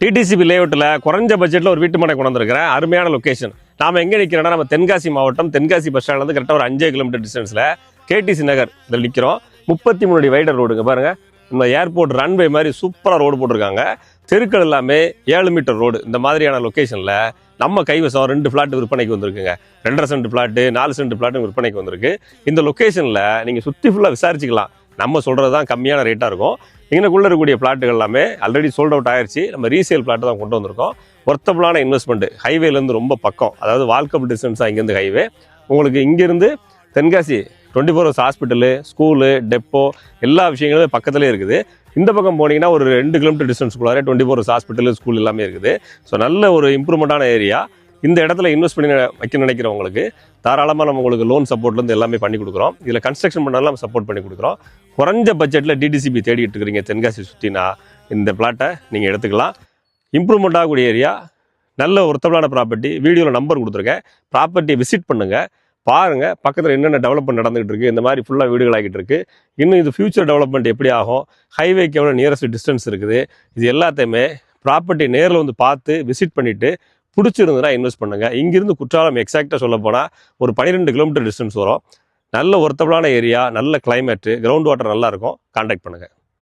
DTCP லேஅவுட்டில் குறைஞ்ச பட்ஜெட்டில் ஒரு வீட்டு மனை கொண்டு வந்திருக்கிறேன். அருமையான லொக்கேஷன். நாம் எங்கே நிற்கிறோன்னா நம்ம தென்காசி மாவட்டம் தென்காசி பஸ் ஸ்டாண்ட்லேருந்து கரெக்டாக ஒரு 5 கிலோமீட்டர் டிஸ்டன்ஸில் கேடிசி நகர் இதில் நிற்கிறோம். 33 அடி வைடர் ரோடுங்க பாருங்கள். நம்ம ஏர்போர்ட் ரன்வே மாதிரி சூப்பராக ரோடு போட்டிருக்காங்க. தெருக்கள் எல்லாமே 7 மீட்டர் ரோடு. இந்த மாதிரியான லொக்கேஷனில் நம்ம கைவசம் 2 ஃப்ளாட் விற்பனைக்கு வந்திருக்குங்க. 2.5 சென்ட் ஃப்ளாட்டு 4 சென்ட் ஃப்ளாட்டு விற்பனைக்கு வந்திருக்கு. இந்த லொக்கேஷனில் நீங்கள் சுற்றி ஃபுல்லாக விசாரிச்சிக்கலாம். நம்ம சொல்கிறது தான் கம்மியான ரேட்டாக இருக்கும். இங்கனக்குள்ளே இருக்கக்கூடிய ஃப்ளாட்டுகள் எல்லாமே ஆல்ரெடி சோல்ட் அவுட் ஆயிடுச்சு. நம்ம ரீசேல் ஃப்ளாட்டு தான் கொண்டு வந்திருக்கோம். ஒர்த்தபுளான இன்வெஸ்ட்மெண்ட். ஹைவேலேருந்து ரொம்ப பக்கம், அதாவது வால்கபிள் டிஸ்டன்ஸாக இங்கேருந்து ஹைவே. உங்களுக்கு இங்கேருந்து Tenkasi 24 hours hospital, school, depot எல்லா விஷயங்களும் பக்கத்துலேயே இருக்குது. இந்த பக்கம் போனீங்கன்னா ஒரு 2 கிலோமீட்டர் டிஸ்டன்ஸ்குள்ளாரே 24 ஹவர்ஸ் ஹாஸ்பிட்டலு, ஸ்கூல் எல்லாமே இருக்குது. ஸோ நல்ல ஒரு இம்ப்ரூவ்மெண்ட்டான ஏரியா. இந்த இடத்துல இன்வெஸ்ட் பண்ணி வைக்க நினைக்கிறவங்களுக்கு தாராளமாக நம்ம உங்களுக்கு லோன் சப்போர்ட்லேருந்து எல்லாமே பண்ணி கொடுக்குறோம். இதில் கன்ஸ்ட்ரக்ஷன் பண்ணாலும் நம்ம சப்போர்ட் பண்ணி கொடுக்குறோம். குறைஞ்ச பட்ஜெட்டில் டிடிசிபி தேடிட்டு இருக்கிறீங்க தென்காசி சுற்றினா இந்த பிளாட்டை நீங்கள் எடுத்துக்கலாம். இம்ப்ரூவ்மெண்ட் ஆகக்கூடிய ஏரியா, நல்ல ஒர்த்தபுளான ப்ராப்பர்ட்டி. வீடியோவில் நம்பர் கொடுத்துருக்கேன். ப்ராப்பர்ட்டியை விசிட் பண்ணுங்கள், பாருங்கள். பக்கத்தில் என்னென்ன டெவலப்மெண்ட் நடந்துகிட்டு இருக்குது, இந்த மாதிரி ஃபுல்லாக வீடுகள் ஆகிட்டு இருக்குது. இன்னும் இது ஃபியூச்சர் டெவலப்மெண்ட் எப்படி ஆகும், ஹைவேக்கு எவ்வளோ நியரஸ்ட் டிஸ்டன்ஸ் இருக்குது, இது எல்லாத்தையுமே ப்ராப்பர்ட்டி நேரில் வந்து பார்த்து விசிட் பண்ணிவிட்டு பிடிச்சிருந்தா இன்வெஸ்ட் பண்ணுங்கள். இங்கிருந்து குற்றாலம் எக்ஸாக்டாக சொல்ல போனால் ஒரு 12 கிலோமீட்டர் டிஸ்டன்ஸ் வரும். நல்ல ஒர்த்தபுளான ஏரியா, நல்ல கிளைமேட்டு, கிரவுண்ட் வாட்டர் நல்லா இருக்கும். கான்டாக்ட் பண்ணுங்கள்.